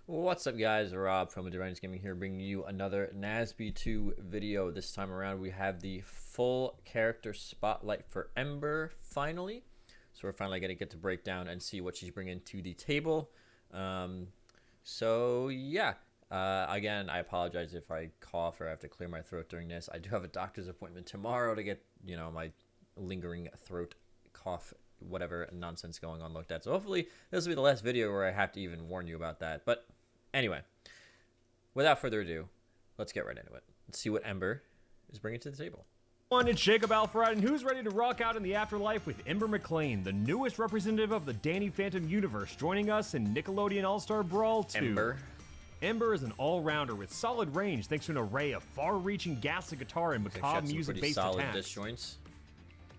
What's up, guys? Rob from Advantage Gaming here, bringing you another NASB 2 video. This time around, we have the full character spotlight for Ember, finally. So we're finally going to get to break down and see what she's bringing to the table. Again, I apologize if I cough or I have to clear my throat during this. I do have a doctor's appointment tomorrow to get, my lingering throat cough whatever nonsense going on looked at. So hopefully this will be the last video where I have to even warn you about that. But anyway, without further ado, let's get right into it. Let's see what Ember is bringing to the table. It's Jacob Alfred, and who's ready to rock out in the afterlife with Ember McLean, the newest representative of the Danny Phantom universe, joining us in Nickelodeon All-Star Brawl 2. Ember is an all-rounder with solid range thanks to an array of far-reaching gas and guitar and macabre music-based attacks. Disjoints.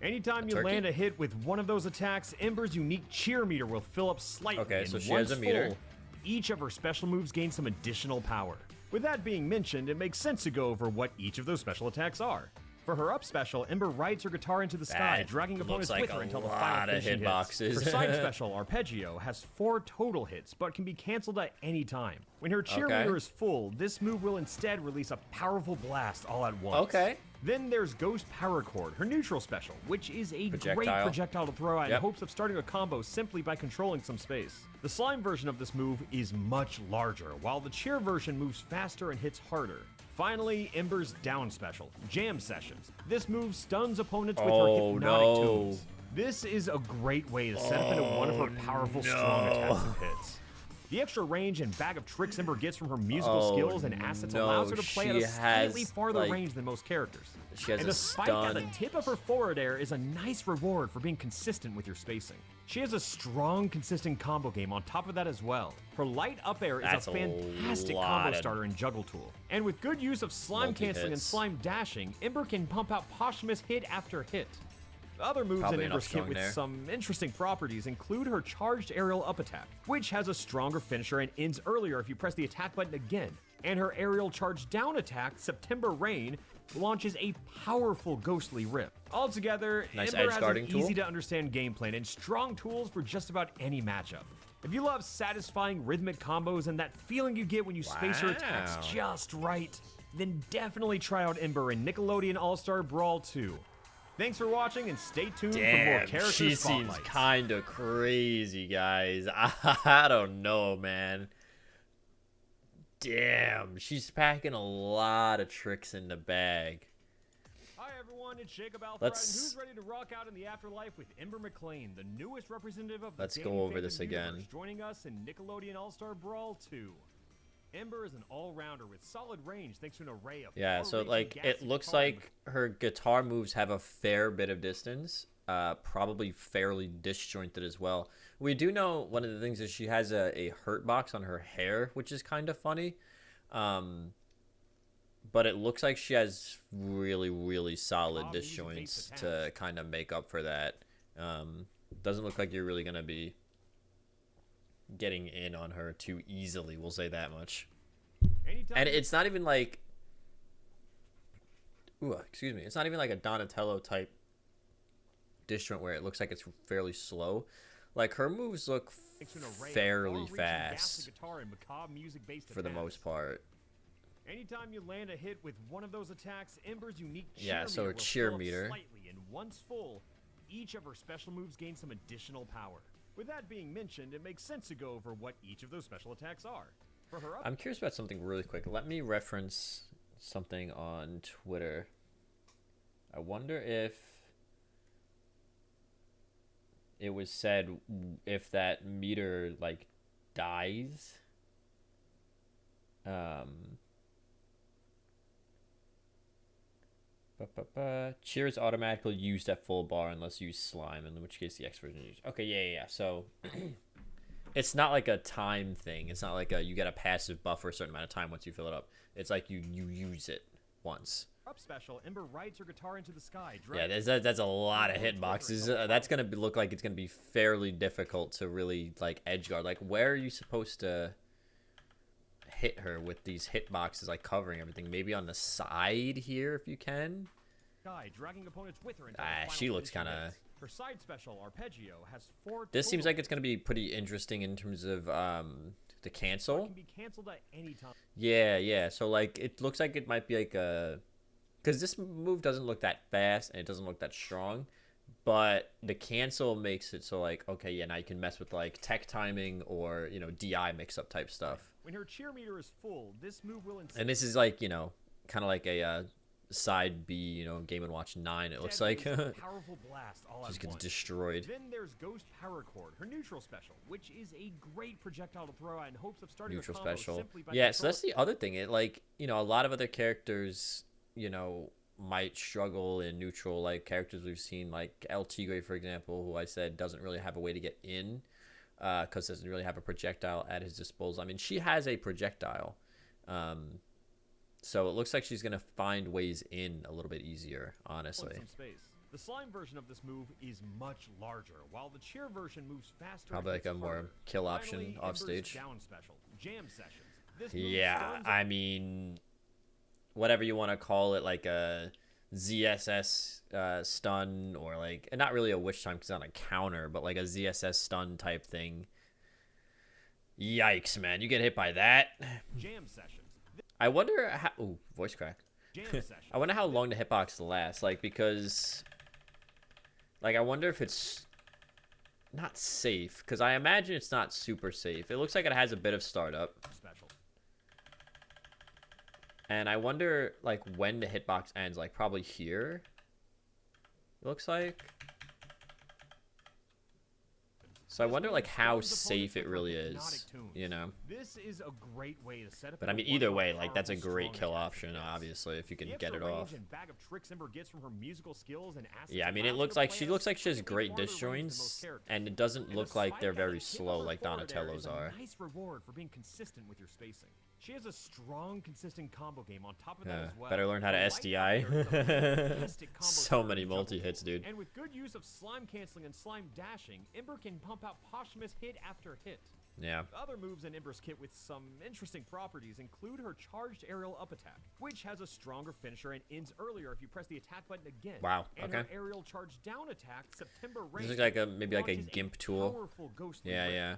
Anytime you land a hit with one of those attacks, Ember's unique cheer meter will fill up slightly. Okay, so she once has a meter. Full, each of her special moves gain some additional power. With that being mentioned, it makes sense to go over what each of those special attacks are. For her up special, Ember rides her guitar into the sky, dragging opponents with her until the final finishing hits. Her side special, Arpeggio, has 4 total hits, but can be cancelled at any time. When her cheer meter is full, this move will instead release a powerful blast all at once. Then there's Ghost Paracord, her neutral special, which is a great projectile to throw out in hopes of starting a combo simply by controlling some space. The slime version of this move is much larger, while the cheer version moves faster and hits harder. Finally, Ember's down special, Jam Sessions. This move stuns opponents with her hypnotic tunes. This is a great way to set up into one of her powerful strong attacks and hits. The extra range and bag of tricks Ember gets from her musical skills and assets allows her to play at a slightly farther range than most characters. And the spike at the tip of her forward air is a nice reward for being consistent with your spacing. She has a strong, consistent combo game on top of that as well. Her light up air is a fantastic combo starter and juggle tool. And with good use of slime canceling and slime dashing, Ember can pump out posthumous hit after hit. The other moves in Ember's kit with some interesting properties include her charged aerial up attack, which has a stronger finisher and ends earlier if you press the attack button again. And her aerial charge down attack, September Rain, launches a powerful ghostly rip. Altogether, Ember has an easy to understand game plan and strong tools for just about any matchup. If you love satisfying rhythmic combos and that feeling you get when you space her attacks just right, then definitely try out Ember in Nickelodeon All-Star Brawl 2. Thanks for watching, and stay tuned for more character She spotlights. seems kind of crazy, guys. I don't know, man. Damn, she's packing a lot of tricks in the bag. Hi, everyone. It's Jacob Alfred, and who's ready to rock out in the afterlife with Ember McLean, the newest representative of the Let's go over this again. Joining us in Nickelodeon All-Star Brawl 2. Ember is an all-rounder with solid range thanks to an array of so like it looks like her guitar moves have a fair bit of distance, probably fairly disjointed as well. We do know one of the things is she has a hurt box on her hair, which is kind of funny, but it looks like she has really solid disjoints to kind of make up for that. Doesn't look like you're really gonna be getting in on her too easily, we'll say that much. And it's not even like it's not even like a Donatello type disjoint where it looks like it's fairly slow. Like her moves look fairly fast for the most part. Anytime you land a hit with one of those attacks, Ember's unique cheer meter slightly, and once full, each of her special moves gain some additional power. With that being mentioned, it makes sense to go over what each of those special attacks are. For her I'm curious about something really quick. Let me reference something on Twitter. I wonder if it was said if that meter like dies. Cheer is automatically used at full bar unless you use slime, in which case the X version is used. Okay, yeah. So it's not like a time thing. It's not like you get a passive buff for a certain amount of time once you fill it up. It's like you use it once. Up special, Ember rides her guitar into the sky. Yeah, that's a lot of hitboxes. That's gonna look like it's gonna be fairly difficult to really like edge guard. Like, where are you supposed to hit her with these hitboxes, like covering everything? Maybe on the side here if you can. Dragging opponents with her she looks kind of Her side special, Arpeggio, has 4 This seems like it's going to be pretty interesting in terms of the cancel. Can be canceled at any time. Yeah. So like it looks like it might be like a, because this move doesn't look that fast and it doesn't look that strong, but the cancel makes it so like, okay, yeah, now you can mess with like tech timing or, you know, DI mix-up type stuff. When her cheer meter is full, this move will. And this is like, you know, kind of like a side B, you know, Game & Watch 9. It looks like powerful blast all just gets once. destroyed. Then there's Ghost Power Chord, her neutral special, which is a great projectile to throw out in hopes of starting Neutral a combo special. simply by Yeah, so that's the other thing. It like, you know, a lot of other characters, you know, might struggle in neutral, like characters we've seen like El Tigre, for example, who I said doesn't really have a way to get in because doesn't really have a projectile at his disposal. I mean, she has a projectile, so it looks like she's gonna find ways in a little bit easier, honestly. Some space. The slime version of this move is much larger, while the cheer version moves faster. Probably like a more kill option off stage. Down special, jam sessions. This Yeah, I mean, whatever you want to call it, like a ZSS stun, or like, not really a witch time because it's on a counter, but like a ZSS stun type thing. Yikes, man, you get hit by that. Jam sessions. I wonder how, ooh, voice crack. Jam sessions. I wonder how long the hitbox lasts, like, because like I wonder if it's not safe, because I imagine it's not super safe. It looks like it has a bit of startup. Special. And I wonder, like, when the hitbox ends. Like, probably here. It looks like. So I wonder, like, how safe it really is. You know? This is a great way to set up. But I mean, either way, like, that's a great kill option, obviously, if you can get it off. Yeah, I mean, it looks like she has great disjoints, and it doesn't look like they're very slow like Donatello's are. Nice reward for being consistent with your spacing. She has a strong, consistent combo game on top of that as well. Better learn how to SDI. So many multi-hits, dude. And with good use of slime canceling and slime dashing, Ember can pump out posthumous hit after hit. Yeah. Other moves in Ember's kit with some interesting properties include her charged aerial up attack, which has a stronger finisher and ends earlier if you press the attack button again. Wow, and okay. her aerial charge down attack, September Rain. This looks like maybe like a gimp tool. Yeah.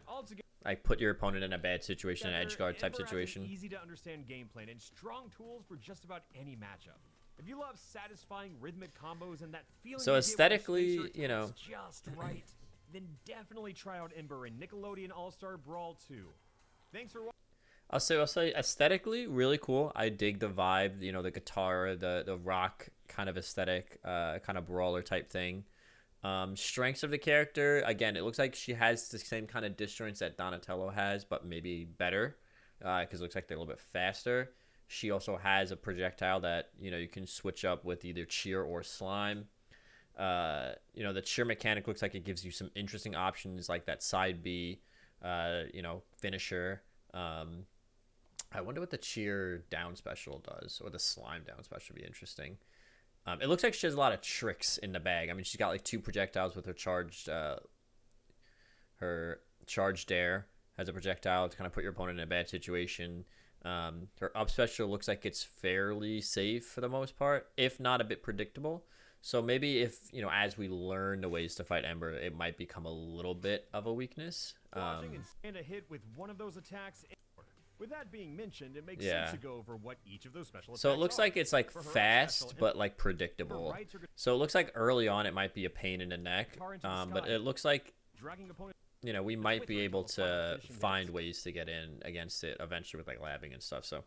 Like put your opponent in a bad situation, an edge guard type situation. Easy to understand gameplay and strong tools for just about any matchup. If you love satisfying rhythmic combos and that feeling, so aesthetically, you know, just right, then definitely try out Ember in Nickelodeon All-Star Brawl 2. Thanks for watching. I'll say aesthetically really cool. I dig the vibe, you know, the guitar, the rock kind of aesthetic, kind of brawler type thing. Strengths of the character, again, it looks like she has the same kind of disjoints that Donatello has, but maybe better, because it looks like they're a little bit faster. She also has a projectile that, you know, you can switch up with either cheer or slime. You know, the cheer mechanic looks like it gives you some interesting options like that side B, you know, finisher. I wonder what the cheer down special does, or the slime down special would be interesting. It looks like she has a lot of tricks in the bag. I mean, she's got like 2 projectiles with her charged dare has a projectile to kind of put your opponent in a bad situation. Her up special looks like it's fairly safe for the most part, if not a bit predictable. So maybe if, you know, as we learn the ways to fight Ember, it might become a little bit of a weakness. And a hit with one of those attacks. With that being mentioned, it makes sense to go over what each of those special attacks So it looks are. like it's like fast, but like predictable. So it looks like early on it might be a pain in the neck, but it looks like, you know, we might be able to find ways to get in against it eventually with like labbing and stuff. So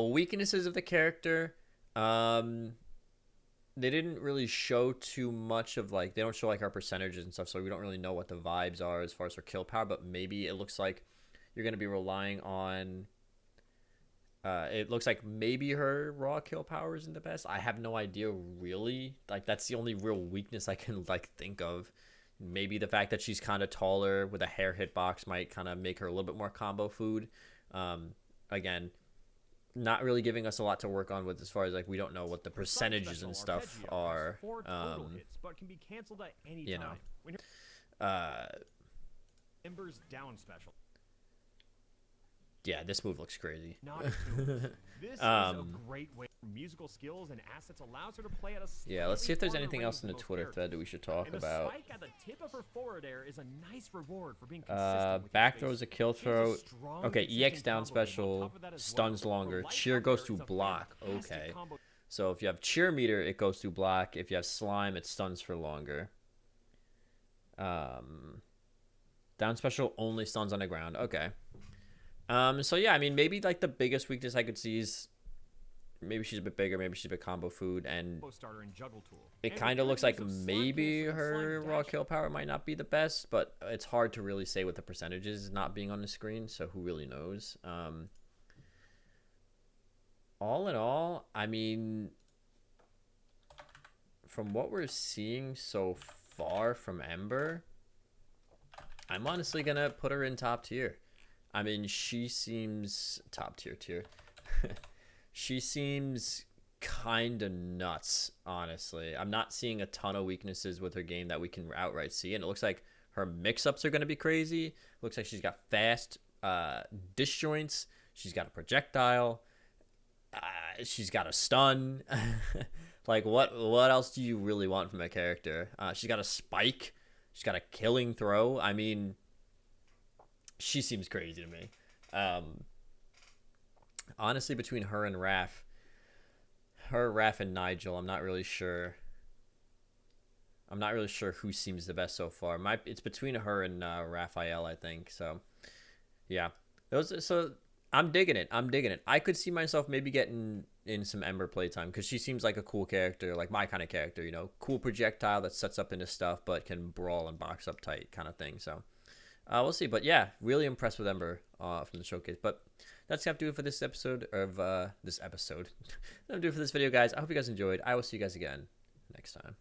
weaknesses of the character, they didn't really show too much of, like, they don't show like our percentages and stuff, so we don't really know what the vibes are as far as her kill power, but maybe it looks like you're going to be relying on, it looks like maybe her raw kill power isn't the best. I have no idea, really. Like, that's the only real weakness I can, like, think of. Maybe the fact that she's kind of taller with a hair hitbox might kind of make her a little bit more combo food. Again, not really giving us a lot to work on with as far as, like, we don't know what the percentages and stuff are. But can be canceled at any you time. know. Ember's down special. Yeah, this move looks crazy. This is a great way. musical skills and assets allows her to play at a Yeah, let's see if there's farther anything range else in than the most Twitter characters. thread that we should talk And about. the spike at the tip of her forward air is a nice reward for being consistent with Back your throw is a spacing. kill She has a throw. strong, Okay, consistent EX down combo game. On special, top of that as stuns well, her longer. light Cheer up goes air through is a block. fantastic Okay. combo. So if you have cheer meter, it goes through block. If you have slime, it stuns for longer. Down special only stuns on the ground. Okay. So yeah, I mean, maybe like the biggest weakness I could see is maybe she's a bit bigger, maybe she's a bit combo food, and it kind of looks like maybe her raw kill power might not be the best, but it's hard to really say with the percentages not being on the screen, so who really knows. All in all, I mean, from what we're seeing so far from Ember, I'm honestly gonna put her in top tier. I mean, she seems top tier. She seems kind of nuts, honestly. I'm not seeing a ton of weaknesses with her game that we can outright see, and it looks like her mix-ups are going to be crazy. Looks like she's got fast disjoints. She's got a projectile. She's got a stun. Like, what else do you really want from a character? She's got a spike. She's got a killing throw. I mean, she seems crazy to me. Honestly, between her and Raph and Nigel, I'm not really sure. I'm not really sure who seems the best so far. It's between her and Raphael, I think. So, yeah. So I'm digging it. I could see myself maybe getting in some Ember playtime because she seems like a cool character, like my kind of character, you know, cool projectile that sets up into stuff but can brawl and box up tight kind of thing. So we'll see. But yeah, really impressed with Ember from the showcase. But that's gonna do it for this episode of That's gonna do it for this video, guys. I hope you guys enjoyed. I will see you guys again next time.